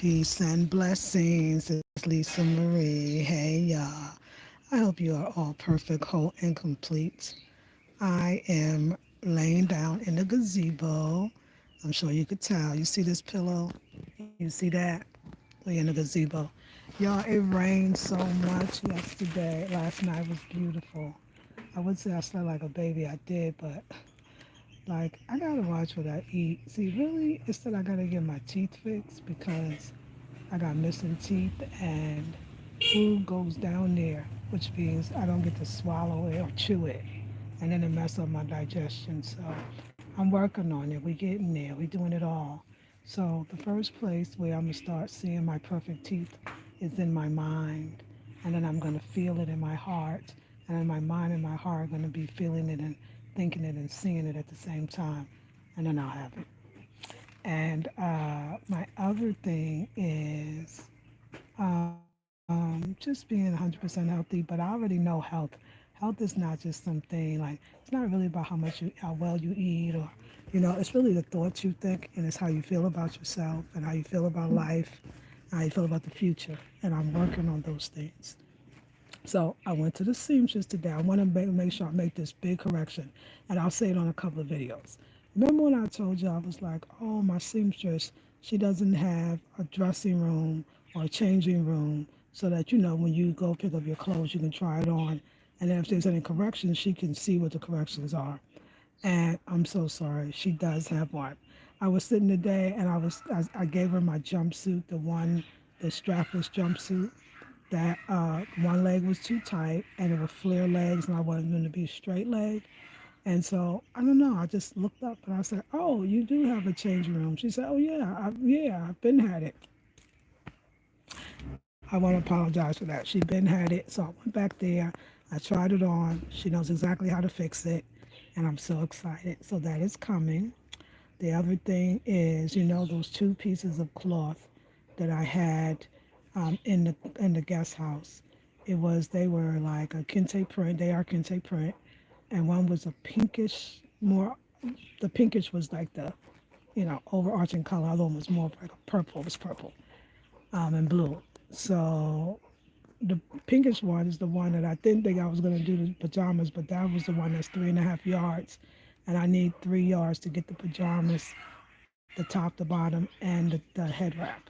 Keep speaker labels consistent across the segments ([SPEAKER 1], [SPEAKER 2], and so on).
[SPEAKER 1] Peace and blessings. It's Lisa Marie. Hey, y'all. I hope you are all perfect, whole, and complete. I am laying down in the gazebo. I'm sure you could tell. You see this pillow? You see that? We're in the gazebo. Y'all, it rained so much yesterday. Last night was beautiful. I would say I slept like a baby. I did, but like, I gotta watch what I eat. See, really, instead, I gotta get my teeth fixed because I got missing teeth and food goes down there, which means I don't get to swallow it or chew it. And then it messes up my digestion. So I'm working on it. We getting there. We doing it all. So the first place where I'm gonna start seeing my perfect teeth is in my mind. And then I'm gonna feel it in my heart. And then my mind and my heart are gonna be feeling it and thinking it and seeing it at the same time. And then I'll have it. And my other thing is just being 100% healthy, but I already know health. Health is not just something like, it's not really about how well you eat, or, it's really the thoughts you think, and it's how you feel about yourself and how you feel about life, and how you feel about the future. And I'm working on those things. So I went to the seamstress today. I want to make sure I make this big correction, and I'll say it on a couple of videos. Remember when I told you I was like, oh, my seamstress, she doesn't have a dressing room or a changing room so that, when you go pick up your clothes, you can try it on. And then if there's any corrections, she can see what the corrections are. And I'm so sorry, she does have one. I was sitting today and I gave her my jumpsuit, the strapless jumpsuit that one leg was too tight and it was flare legs and I wanted them to be straight leg. And so I don't know. I just looked up and I said, "Oh, you do have a change room." She said, "Oh yeah, I've been had it." I want to apologize for that. She'd been had it, so I went back there. I tried it on. She knows exactly how to fix it, and I'm so excited. So that is coming. The other thing is, those two pieces of cloth that I had in the guest house. They were like a kente print. They are kente print, and one was a pinkish more. The pinkish was like the overarching color. The other one was more of like a purple. It was purple and blue. So the pinkish one is the one that I didn't think I was going to do the pajamas, but that was the one that's 3.5 yards, and I need 3 yards to get the pajamas, the top, the bottom, and the head wrap.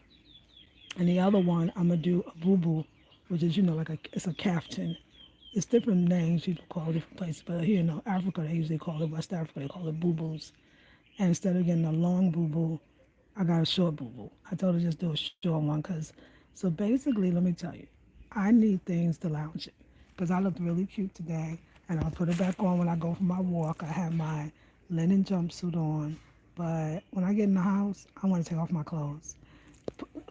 [SPEAKER 1] And the other one, I'm gonna do a boo boo, which is it's a caftan. It's different names people call it different places, but here in Africa they usually call it West Africa they call it boo boos. And instead of getting a long boo boo, I got a short boo boo. I told her just do a short one because, so basically, let me tell you, I need things to lounge in because I looked really cute today, and I'll put it back on when I go for my walk. I have my linen jumpsuit on, but when I get in the house, I want to take off my clothes.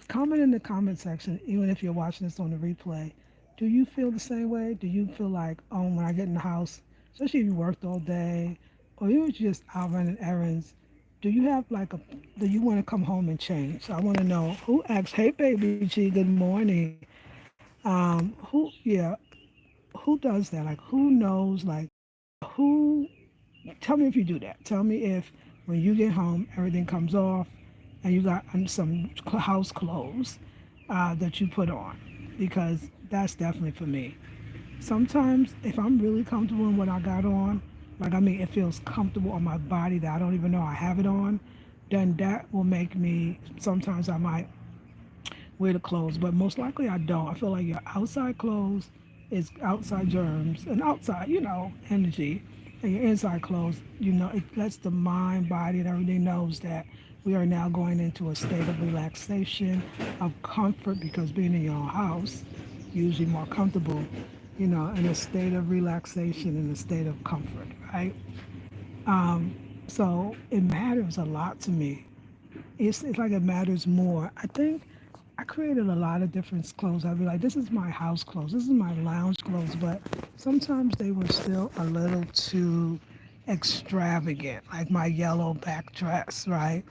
[SPEAKER 1] Comment in the comment section, even if you're watching this on the replay. Do you feel the same way? Do you feel like, oh, when I get in the house, especially if you worked all day, or you were just out running errands, do you have like a, do you want to come home and change? So I want to know who asked, hey, baby G, good morning. Yeah, who does that? Like, who knows? Like, who, tell me if you do that. Tell me if when you get home, everything comes off and you got some house clothes that you put on, because that's definitely for me. Sometimes, if I'm really comfortable in what I got on, like I mean, it feels comfortable on my body that I don't even know I have it on, then that will make me. Sometimes I might wear the clothes, but most likely I don't. I feel like your outside clothes is outside germs and outside, energy, and your inside clothes, it lets the mind, body, and everything knows that we are now going into a state of relaxation, of comfort, because being in your own house, usually more comfortable, in a state of relaxation, in a state of comfort, right? So it matters a lot to me. It's like it matters more. I think I created a lot of different clothes. I'd be like, this is my house clothes, this is my lounge clothes, but sometimes they were still a little too extravagant, like my yellow back dress, right?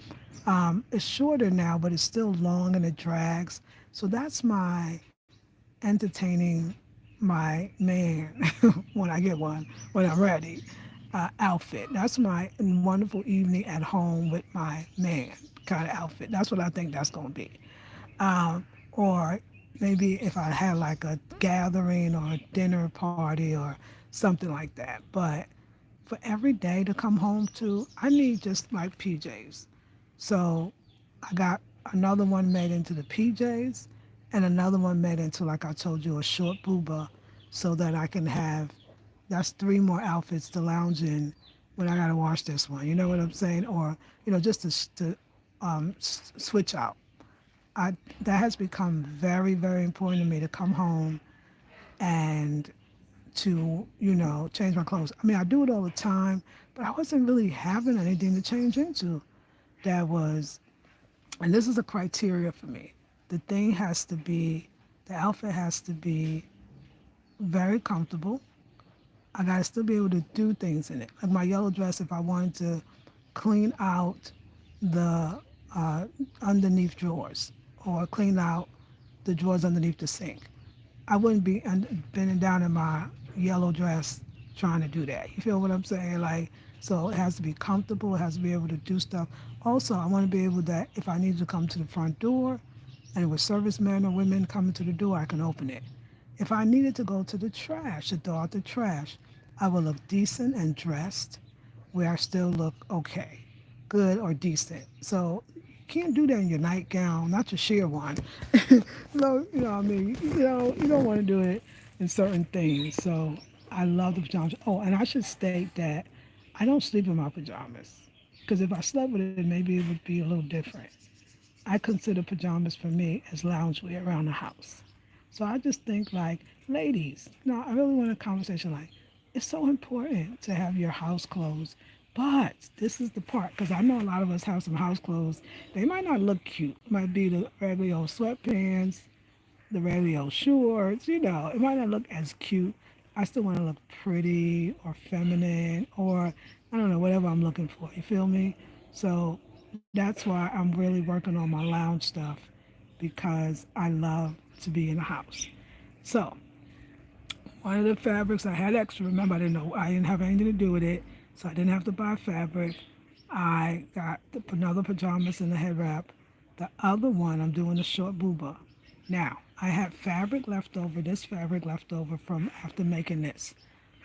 [SPEAKER 1] It's shorter now, but it's still long and it drags. So that's my entertaining my man when I get one, when I'm ready, outfit. That's my wonderful evening at home with my man kind of outfit. That's what I think that's going to be. Or maybe if I had like a gathering or a dinner party or something like that. But for every day to come home to, I need just like PJs. So I got another one made into the PJs and another one made into, like I told you, a short booba so that I can have, that's three more outfits to lounge in when I got to wash this one. You know what I'm saying? Or, just to switch out. That has become very, very important to me to come home and to, change my clothes. I mean, I do it all the time, but I wasn't really having anything to change into that was, and this is a criteria for me. The thing has to be, the outfit has to be very comfortable. I gotta still be able to do things in it. Like my yellow dress, if I wanted to clean out the underneath drawers or clean out the drawers underneath the sink, I wouldn't be bending down in my yellow dress trying to do that. You feel what I'm saying? Like, so it has to be comfortable. It has to be able to do stuff. Also, I want to be able that if I need to come to the front door and it was servicemen or women coming to the door, I can open it. If I needed to go to the trash, to throw out the trash, I will look decent and dressed where I still look okay, good or decent. So you can't do that in your nightgown, not your sheer one. No, what I mean? You don't want to do it in certain things. So I love the pajamas. Oh, and I should state that I don't sleep in my pajamas because if I slept with it, maybe it would be a little different. I consider pajamas for me as loungewear around the house. So I just think like, ladies, I really want a conversation like, it's so important to have your house clothes. But this is the part, because I know a lot of us have some house clothes. They might not look cute. It might be the regular old sweatpants, the regular old shorts, it might not look as cute. I still want to look pretty or feminine or I don't know, whatever I'm looking for. You feel me? So that's why I'm really working on my lounge stuff because I love to be in the house. So one of the fabrics I had extra, remember I didn't have anything to do with it, so I didn't have to buy fabric. I got another pajamas and a head wrap. The other one, I'm doing a short booba. Now, I had fabric left over, this fabric left over from after making this.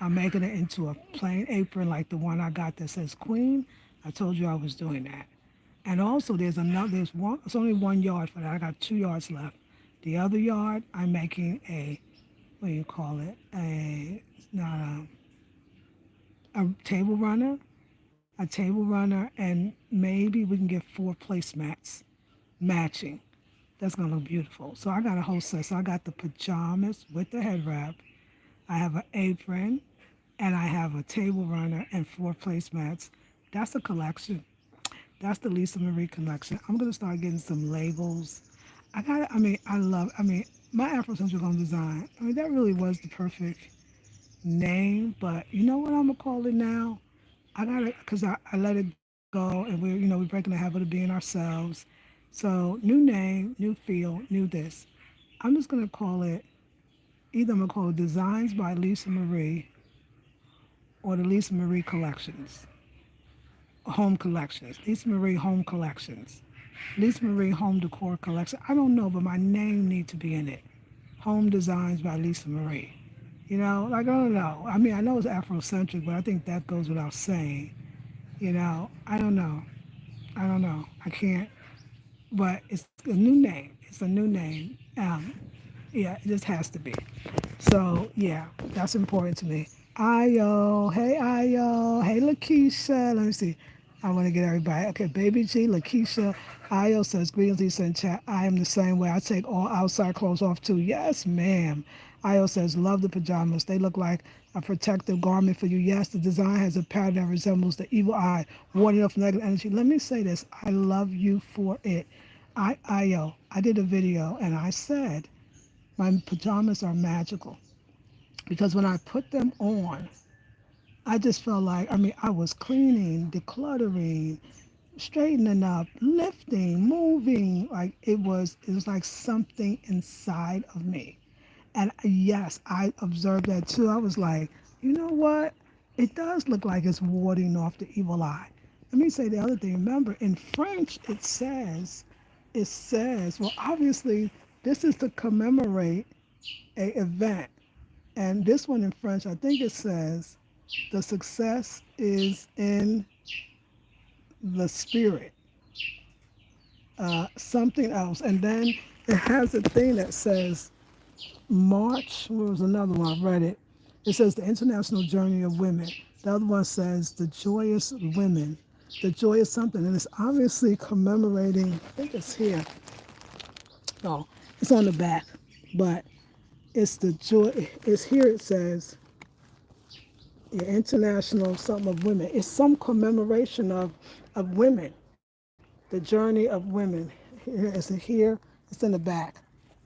[SPEAKER 1] I'm making it into a plain apron like the one I got that says Queen. I told you I was doing that. And also there's one, it's only 1 yard for that. I got 2 yards left. The other yard, I'm making what do you call it? Not a table runner, and maybe we can get 4 placemats matching. That's gonna look beautiful. So I got a whole set. So I got the pajamas with the head wrap. I have an apron, and I have a table runner and 4 placemats. That's a collection. That's the Lisa Marie collection. I'm gonna start getting some labels. My Afrocentric Home Design. I mean, that really was the perfect name, but you know what I'm gonna call it now? I got it because I let it go, and we're breaking the habit of being ourselves. So new name, new feel, new this. I'm just gonna call it either I'm gonna call it Designs by Lisa Marie or the Lisa Marie Collections, Home Collections, Lisa Marie Home Collections, Lisa Marie Home Decor Collection. I don't know, but my name needs to be in it. Home Designs by Lisa Marie. Like I don't know. I mean, I know it's Afrocentric, but I think that goes without saying. I don't know. I don't know. I can't. But it's a new name. It's a new name. Yeah, it just has to be. So yeah, that's important to me. Ayo, hey Lakeisha. Let me see. I want to get everybody. Okay, Baby G, Lakeisha, Ayo says greetings, Lisa and chat. I am the same way. I take all outside clothes off too. Yes, ma'am. Ayo says love the pajamas. They look like a protective garment for you. Yes, the design has a pattern that resembles the evil eye, warding off negative energy. Let me say this. I love you for it. I did a video and I said my pajamas are magical because when I put them on, I just felt like, I was cleaning, decluttering, straightening up, lifting, moving. Like it was like something inside of me. And yes, I observed that too. I was like, you know what? It does look like it's warding off the evil eye. Let me say the other thing. Remember, in French, it says it says, well, obviously, this is to commemorate a event. And this one in French, I think it says, the success is in the spirit, something else. And then it has a thing that says March. What was another one? I read it. It says the International Journey of Women. The other one says the Joyous Women. The joyous something. And it's obviously commemorating, I think it's here. No, it's on the back. But it's the joy. It's here. It says the International something of Women. It's some commemoration of women, the journey of women. Here is it here. It's in the back.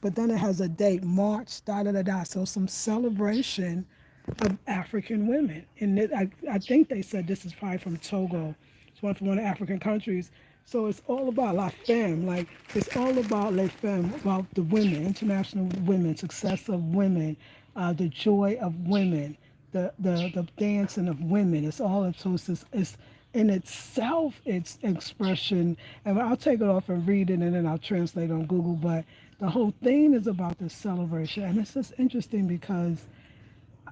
[SPEAKER 1] But then it has a date, March, da da da da. So some celebration of African women. And I think they said this is probably from Togo. It's one from one of the African countries. So it's all about la femme, like it's all about les femmes, about the women, international women, success of women, the joy of women, the dancing of women. It's all so it's in itself its expression. And I'll take it off and read it, and then I'll translate on Google. But the whole thing is about this celebration, and it's just interesting because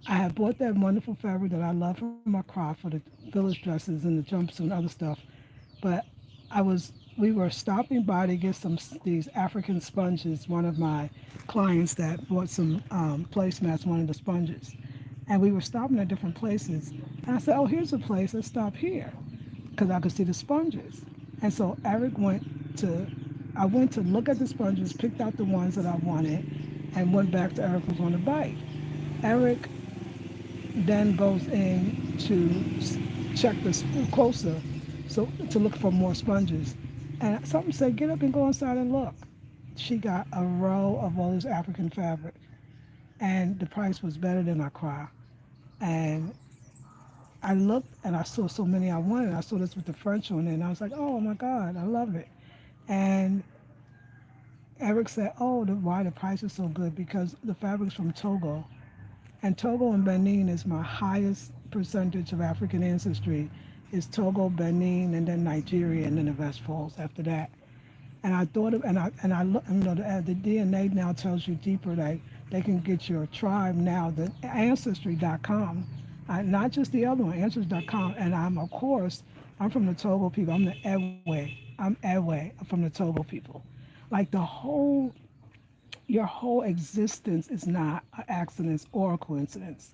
[SPEAKER 1] I had bought that wonderful fabric that I love from Accra for the village dresses and the jumpsuit and other stuff. But we were stopping by to get some these African sponges. One of my clients that bought some placemats wanted the sponges, and we were stopping at different places. And I said, "Oh, here's a place. Let's stop here," because I could see the sponges. And so Eric went to, I went to look at the sponges, picked out the ones that I wanted, and went back to Eric who was on the bike. Eric then goes in to check this closer, so to look for more sponges. And something said, get up and go inside and look. She got a row of all this African fabric, and the price was better than Accra. And I looked and I saw so many I wanted. I saw this with the French one, and I was like, oh my God, I love it. And Eric said, oh, why the price is so good? Because the fabric's from Togo. And Togo and Benin is my highest percentage of African ancestry. Is Togo, Benin, and then Nigeria, and then the West Falls after that. And I thought of, and I look, you know, the DNA now tells you deeper that they can get your tribe now, the ancestry.com, not just the other one, ancestry.com. And I'm, of course, I'm from the Togo people. I'm the Ewe. I'm Ewe from the Togo people. Like your whole existence is not an accident or a coincidence.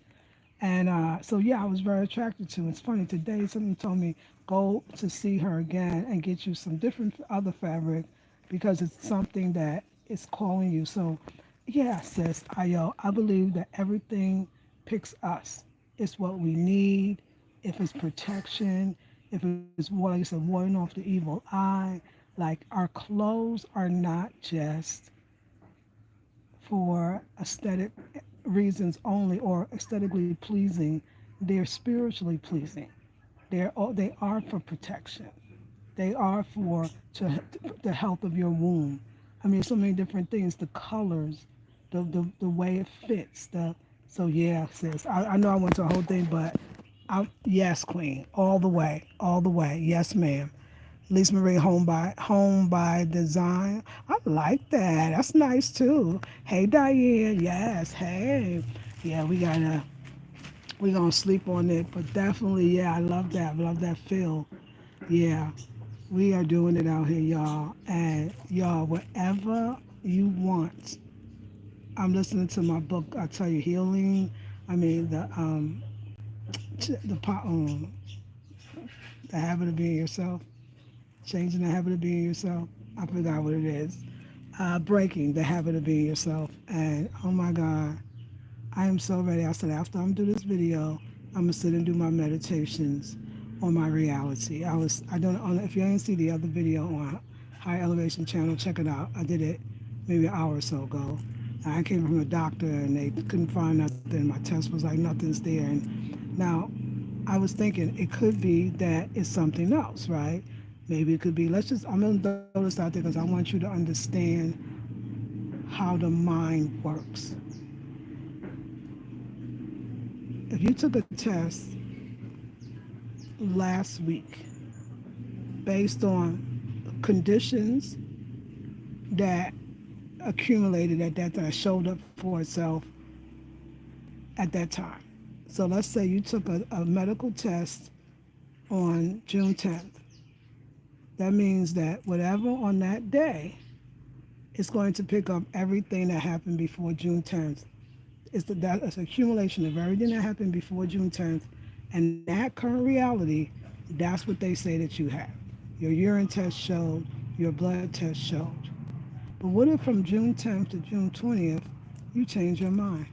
[SPEAKER 1] And so, yeah, I was very attracted to it. It's funny, today someone told me, go to see her again and get you some different other fabric because it's something that is calling you. So, yeah, sis, I believe that everything picks us. It's what we need. If it's protection, if it's, like I said, warding off the evil eye, like our clothes are not just for aesthetic reasons only or aesthetically pleasing, they're spiritually pleasing. They are for protection. They are for the health of your womb. I mean, so many different things. The colors, the way it fits. So yeah, sis. I know I went to a whole thing, but yes, Queen, all the way, all the way. Yes, ma'am. Lisa Marie Home by Design. I like that. That's nice too. Hey Diane, yes. Hey. Yeah, we gonna sleep on it, but definitely, yeah, I love that. Love that feel. Yeah. We are doing it out here, y'all. And y'all, whatever you want. I'm listening to my book, I tell you, healing. I mean the habit of being yourself. Changing the habit of being yourself. I forgot what it is. Breaking the habit of being yourself. And oh my God, I am so ready. I said, after I'm do this video, I'm gonna sit and do my meditations on my reality. I don't, if you ain't see the other video on High Elevation channel, check it out. I did it maybe an hour or so ago. I came from a doctor and they couldn't find nothing. My test was like nothing's there. And now I was thinking it could be that it's something else, right? Maybe it could be, I'm going to throw this out there because I want you to understand how the mind works. If you took a test last week based on conditions that accumulated at that time, showed up for itself at that time. So let's say you took a medical test on June 10th. That means that whatever on that day is going to pick up everything that happened before June 10th. It's an accumulation of everything that happened before June 10th, and that current reality, that's what they say that you have. Your urine test showed, your blood test showed. But what if from June 10th to June 20th, you change your mind?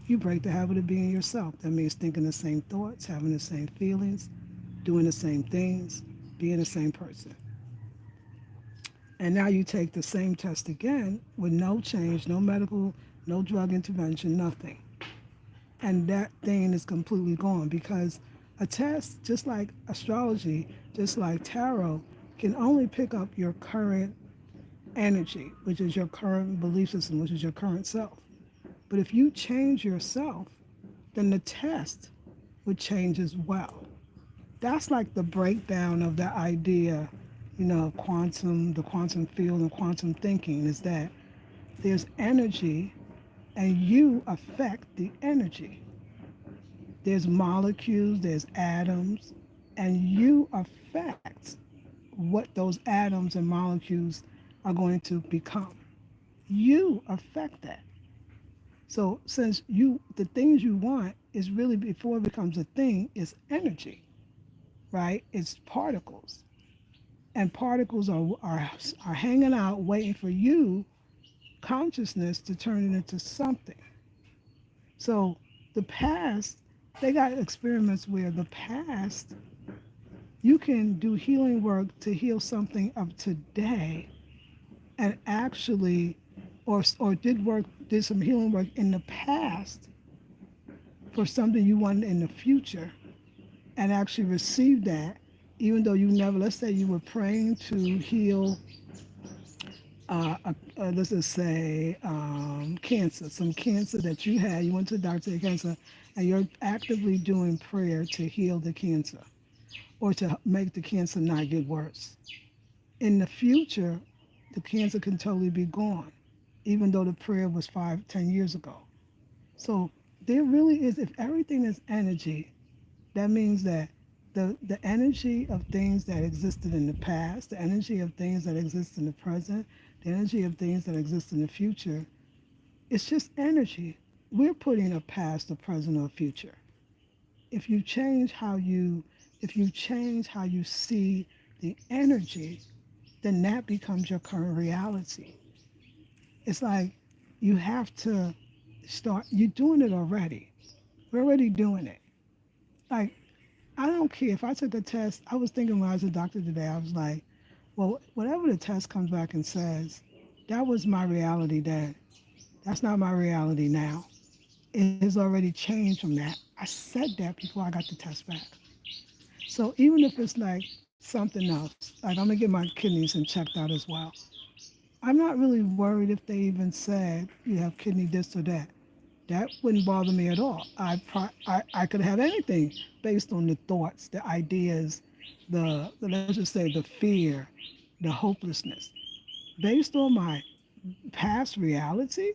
[SPEAKER 1] You break the habit of being yourself. That means thinking the same thoughts, having the same feelings, doing the same things, being the same person. And now you take the same test again with no change, no medical, no drug intervention, nothing. And that thing is completely gone because a test, just like astrology, just like tarot, can only pick up your current energy, which is your current belief system, which is your current self. But if you change yourself, then the test would change as well. That's like the breakdown of the idea, of quantum, the quantum field and quantum thinking is that there's energy and you affect the energy. There's molecules, there's atoms, and you affect what those atoms and molecules are going to become. You affect that. So since the things you want is really before it becomes a thing, is energy, right? It's particles. And particles are hanging out waiting for you, consciousness, to turn it into something. So the past, they got experiments where the past, you can do healing work to heal something of today and actually, did some healing work in the past for something you wanted in the future and actually receive that, even though you never, let's say you were praying to heal, let's just say, cancer, some cancer that you had, you went to the doctor with cancer, and you're actively doing prayer to heal the cancer or to make the cancer not get worse. In the future, the cancer can totally be gone, even though the prayer was 5, 10 years ago. So there really is, if everything is energy, that means that the energy of things that existed in the past, the energy of things that exist in the present, the energy of things that exist in the future, it's just energy. We're putting a past, a present, or a future. If you change how you, if you change how you see the energy, then that becomes your current reality. It's like you have to start. You're doing it already. We're already doing it. Like I don't care if I took a test. I was thinking when I was a doctor today, I was like, well, whatever the test comes back and says, that was my reality then. That's not my reality now. It has already changed from that. I said that before I got the test back. So even if it's like something else, like I'm gonna get my kidneys and checked out as well. I'm not really worried if they even said you have kidney this or that. That wouldn't bother me at all. I could have anything based on the thoughts, the ideas, let's just say the fear, the hopelessness. Based on my past reality,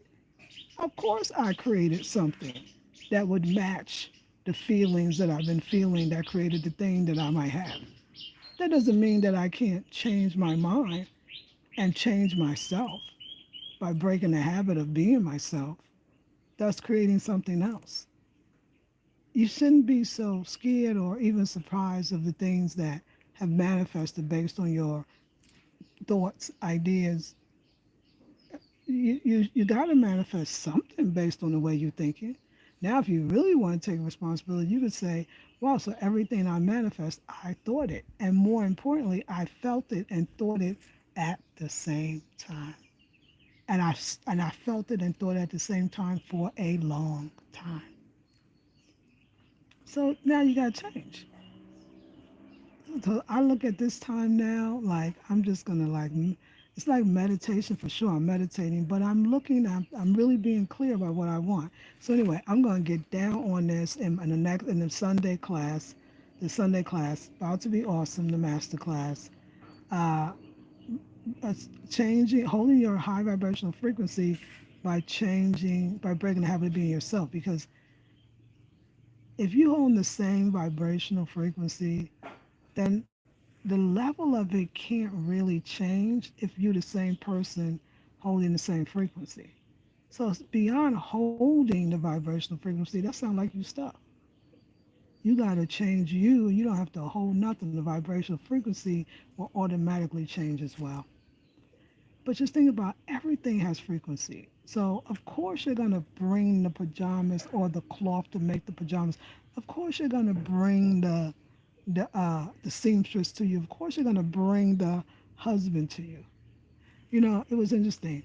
[SPEAKER 1] of course I created something that would match the feelings that I've been feeling that created the thing that I might have. That doesn't mean that I can't change my mind and change myself by breaking the habit of being myself, thus creating something else. You shouldn't be so scared or even surprised of the things that have manifested based on your thoughts, ideas. You got to manifest something based on the way you're thinking. Now, if you really want to take responsibility, you could say, well, so everything I manifest, I thought it. And more importantly, I felt it and thought it at the same time. And I felt it and thought it at the same time for a long time. So now you got to change. So I look at this time now, like I'm just gonna it's like meditation for sure. I'm meditating, but I'm really being clear about what I want. So anyway, I'm gonna get down on this in the Sunday class. The Sunday class about to be awesome. The master class. Uh, changing, holding your high vibrational frequency by breaking the habit of being yourself. Because if you hold the same vibrational frequency, then the level of it can't really change if you're the same person holding the same frequency. So it's beyond holding the vibrational frequency. That sounds like you stuck. You got to change you. You don't have to hold nothing. The vibrational frequency will automatically change as well. But just think about everything has frequency. So of course you're gonna bring the pajamas or the cloth to make the pajamas. Of course you're gonna bring the seamstress to you. Of course you're gonna bring the husband to you. You know, it was interesting.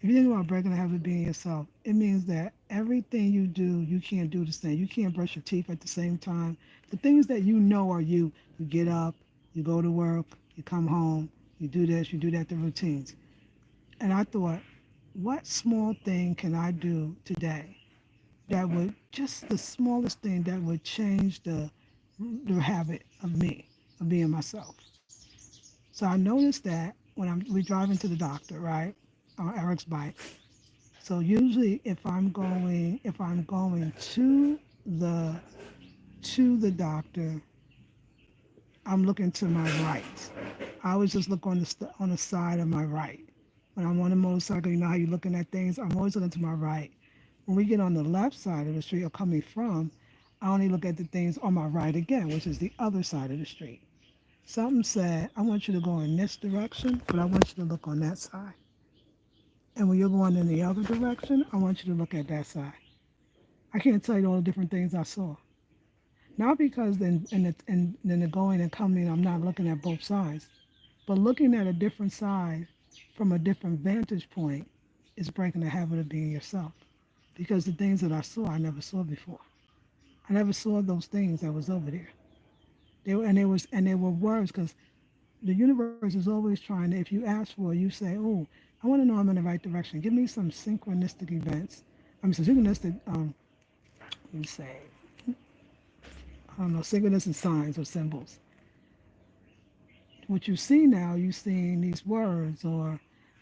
[SPEAKER 1] If you think about breaking the habit of being yourself, it means that everything you do, you can't do the same. You can't brush your teeth at the same time. The things that you know are you. You get up, you go to work, you come home, you do this, you do that, the routines. And I thought, what small thing can I do today that would just the smallest thing that would change the habit of me, of being myself. So I noticed that when we driving to the doctor, right, on Eric's bike. So usually if I'm going the to the doctor, I'm looking to my right. I always just look on the side of my right. When I'm on a motorcycle, you know how you're looking at things. I'm always looking to my right. When we get on the left side of the street or coming from, I only look at the things on my right again, which is the other side of the street. Something said, I want you to go in this direction, but I want you to look on that side. And when you're going in the other direction, I want you to look at that side. I can't tell you all the different things I saw. Not because in the going and coming, I'm not looking at both sides, but looking at a different side from a different vantage point is breaking the habit of being yourself. Because the things that I saw, I never saw before. I never saw those things that was over there. They were words because the universe is always trying to. If you ask for, it, you say, "Oh, I want to know I'm in the right direction. Give me some synchronistic events. I mean, some synchronistic. Let me say, I don't know, synchronistic signs or symbols. What you see now, you seeing these words, or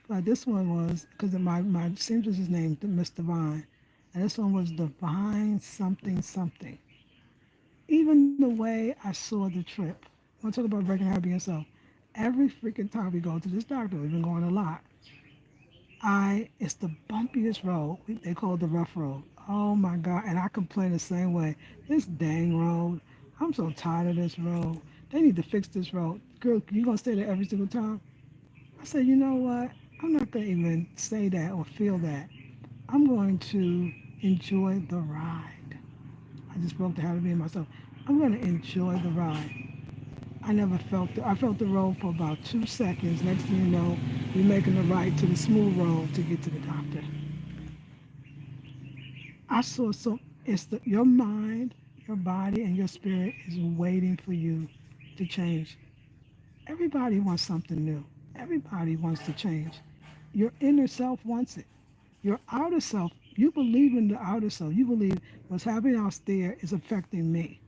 [SPEAKER 1] like this one was because my seamstress is named Miss Divine, and this one was Divine something something. Even the way I saw the trip. I want to talk about breaking habit yourself. Every freaking time we go to this doctor, we've been going a lot. It's the bumpiest road. They call it the rough road. Oh my God. And I complain the same way. This dang road. I'm so tired of this road. They need to fix this road. Girl, you gonna stay there every single time? I said, you know what? I'm not gonna even say that or feel that. I'm going to enjoy the ride. I just broke the habit of being myself. I'm gonna enjoy the ride. I never felt I felt the road for about 2 seconds. Next thing you know, you're making the right to the smooth road to get to the doctor. I saw so your mind, your body, and your spirit is waiting for you to change. Everybody wants something new. Everybody wants to change. Your inner self wants it. Your outer self, you believe in the outer self. You believe what's happening out there is affecting me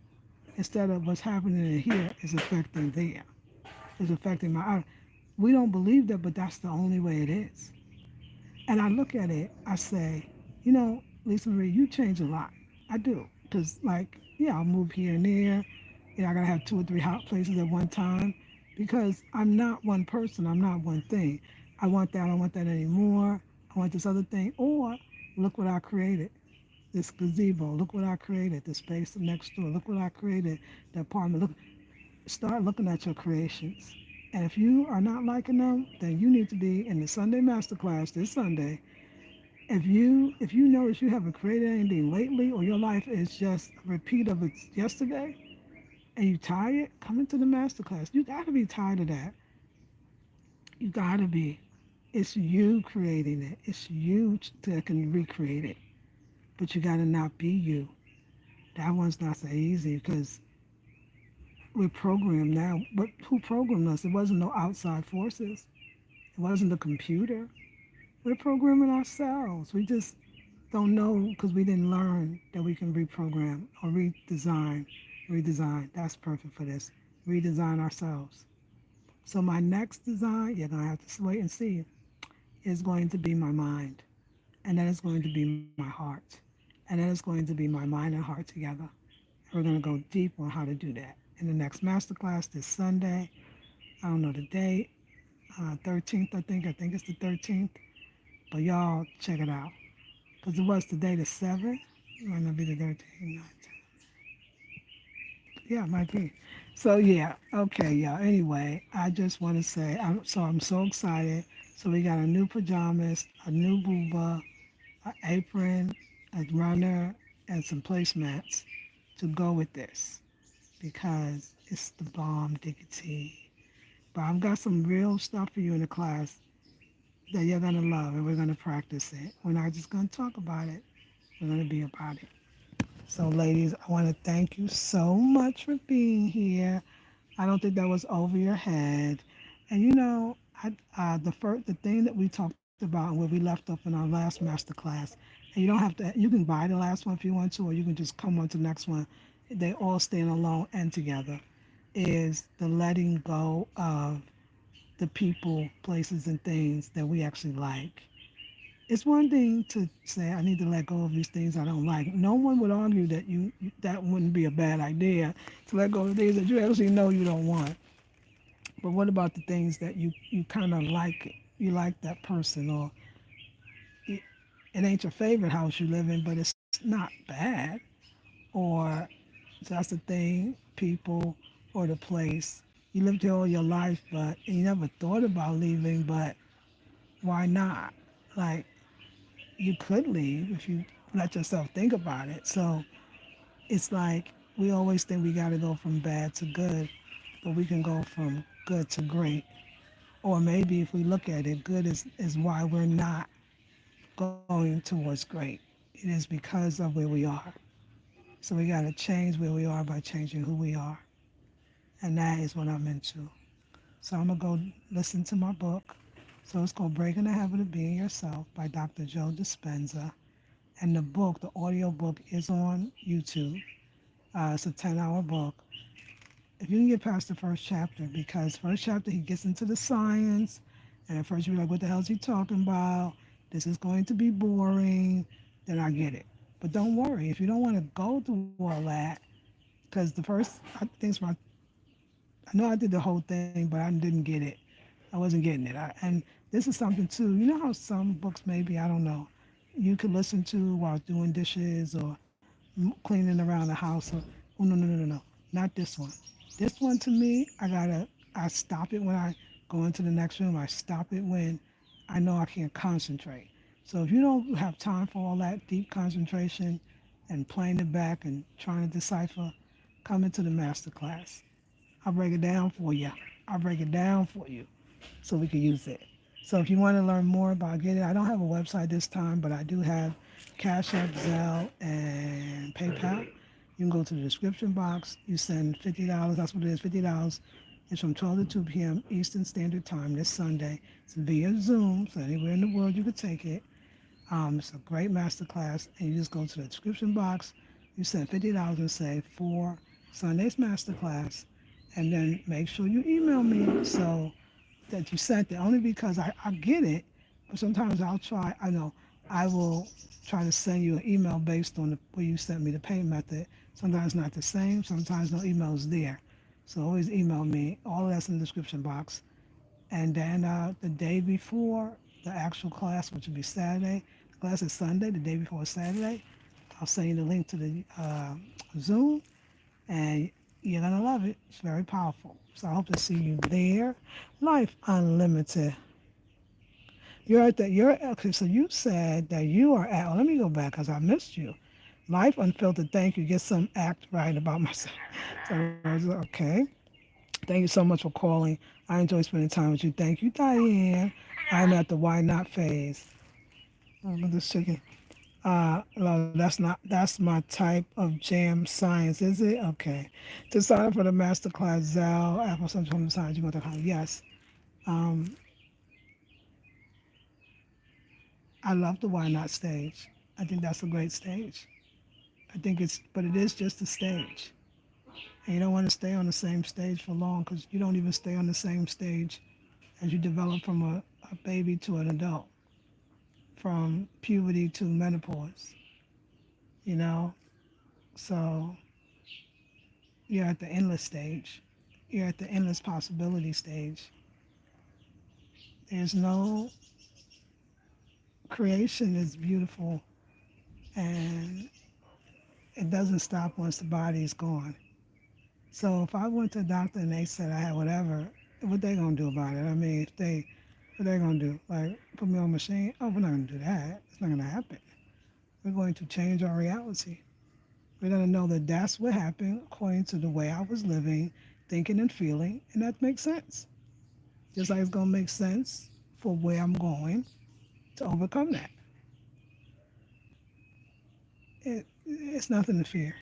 [SPEAKER 1] instead of what's happening in here is affecting them. Is affecting my outer. We don't believe that, but that's the only way it is. And I look at it, I say, Lisa Marie, you change a lot. I do. Because, like, yeah, I'll move here and there. I got to have two or three hot places at one time because I'm not one person. I'm not one thing. I want that. I don't want that anymore. I want this other thing. Or look what I created. This gazebo. Look what I created. The space next door. Look what I created. The apartment. Look. Start looking at your creations. And if you are not liking them, then you need to be in the Sunday masterclass this Sunday. If you notice you haven't created anything lately, or your life is just a repeat of its yesterday, and you tired, come into the masterclass. You got to be tired of that. You got to be. It's you creating it. It's you that can recreate it. But you got to not be you. That one's not so easy because we're programmed now. But who programmed us? It wasn't no outside forces. It wasn't the computer. We're programming ourselves. We just don't know because we didn't learn that we can reprogram or redesign. Redesign. That's perfect for this. Redesign ourselves. So my next design, you're gonna have to wait and see, is going to be my mind, and then it's going to be my heart, and then it's going to be my mind and heart together. We're gonna go deep on how to do that in the next masterclass this Sunday. I don't know the date, 13th, I think. I think it's the 13th. But y'all check it out. Because it was today the 7th. It might not be the 13th. Yeah, it might be. So yeah, okay, y'all. Anyway, I just want to say I'm so excited. So we got a new pajamas, a new booba, an apron, a runner, and some placemats to go with this because it's the bomb diggity. But I've got some real stuff for you in the class that you're gonna love, and we're gonna practice it. We're not just gonna talk about it. We're gonna be about it. So, ladies, I want to thank you so much for being here. I don't think that was over your head. And the thing that we talked about and where we left off in our last master class, and you don't have to. You can buy the last one if you want to, or you can just come on to the next one. They all stand alone and together. Is the letting go of the people, places, and things that we actually like. It's one thing to say I need to let go of these things I don't like. No one would argue that that wouldn't be a bad idea to let go of things that you actually know you don't want. But what about the things that you kind of like? You like that person, or it, it ain't your favorite house you live in, but it's not bad. Or that's the thing, people, or the place. You lived here all your life, but you never thought about leaving. But why not? Like, you could leave if you let yourself think about it. So it's like we always think we got to go from bad to good, but we can go from good to great. Or maybe if we look at it, good is why we're not going towards great. It is because of where we are. So we got to change where we are by changing who we are. And that is what I'm into. So I'm going to go listen to my book. So it's called Breaking the Habit of Being Yourself by Dr. Joe Dispenza. And the book, the audio book, is on YouTube. It's a 10-hour book. If you can get past the first chapter, because first chapter he gets into the science, and at first you're like, what the hell is he talking about? This is going to be boring. Then I get it. But don't worry, if you don't want to go through all that, because the first, I know I did the whole thing, but I didn't get it. I wasn't getting it. And this is something too. You know how some books maybe, I don't know, you could listen to while doing dishes or cleaning around the house. Or, oh no, no, no, no, no, not this one. This one to me, I stop it when I go into the next room. I stop it when I know I can't concentrate. So if you don't have time for all that deep concentration and playing it back and trying to decipher, come into the master class. I'll break it down for you. I'll break it down for you so we can use it. So if you want to learn more about getting, I don't have a website this time, but I do have Cash App, Zelle, and PayPal. You can go to the description box. You send $50. That's what it is, $50. It's from 12 to 2 p.m. Eastern Standard Time this Sunday. It's via Zoom, so anywhere in the world you could take it. It's a great master class, and you just go to the description box. You send $50 and say for Sunday's master class, and then make sure you email me so that you sent it. Only because I get it, but sometimes I'll try. I know I will try to send you an email based on the way you sent me the payment method. Sometimes not the same. Sometimes no email is there. So always email me. All of that's in the description box. And then the day before the actual class, which will be Saturday, the class is Sunday, the day before Saturday, I'll send you the link to the Zoom, and you're going to love it. It's very powerful. So I hope to see you there. Life Unlimited. You're at that. You're okay. So you said that you are at. Well, let me go back because I missed you. Life Unfiltered. Thank you. Get some act right about myself. So okay. Thank you so much for calling. I enjoy spending time with you. Thank you, Diane. I'm at the why not phase. Oh, look at this chicken. No, that's my type of jam science, is it? Okay. To sign up for the masterclass, Zal, Apple Sunshine from the Science, you want to call? Yes. Um, I love the why not stage. I think that's a great stage. I think but it is just a stage. And you don't want to stay on the same stage for long because you don't even stay on the same stage as you develop from a baby to an adult, from puberty to menopause, you know? So you're at the endless stage. You're at the endless possibility stage. There's no creation is beautiful and it doesn't stop once the body is gone. So if I went to a doctor and they said I had whatever, what they gonna do about it? I mean, if they, what they gonna do? Like put me on a machine? Oh, we're not gonna do that. It's not gonna happen. We're going to change our reality. We're gonna know that that's what happened according to the way I was living, thinking and feeling, and that makes sense. Just like it's gonna make sense for where I'm going to overcome that. It's nothing to fear.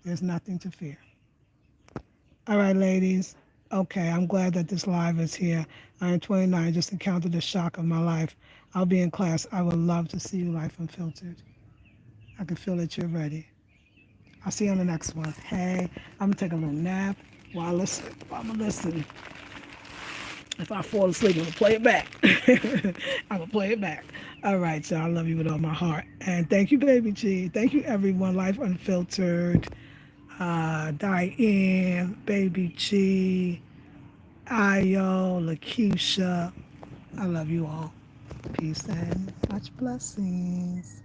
[SPEAKER 1] There's nothing to fear. All right, ladies. Okay, I'm glad that this live is here. I am 29, just encountered the shock of my life. I'll be in class. I would love to see you live unfiltered. I can feel that you're ready. I'll see you on the next one. Hey, I'm gonna take a little nap while I listen. While I'm listening. If I fall asleep, I'm gonna play it back. I'm gonna play it back. All right, y'all. I love you with all my heart. And thank you, Baby G. Thank you, everyone. Life Unfiltered. Diane, Baby G, Ayo, Lakeisha. I love you all. Peace and much blessings.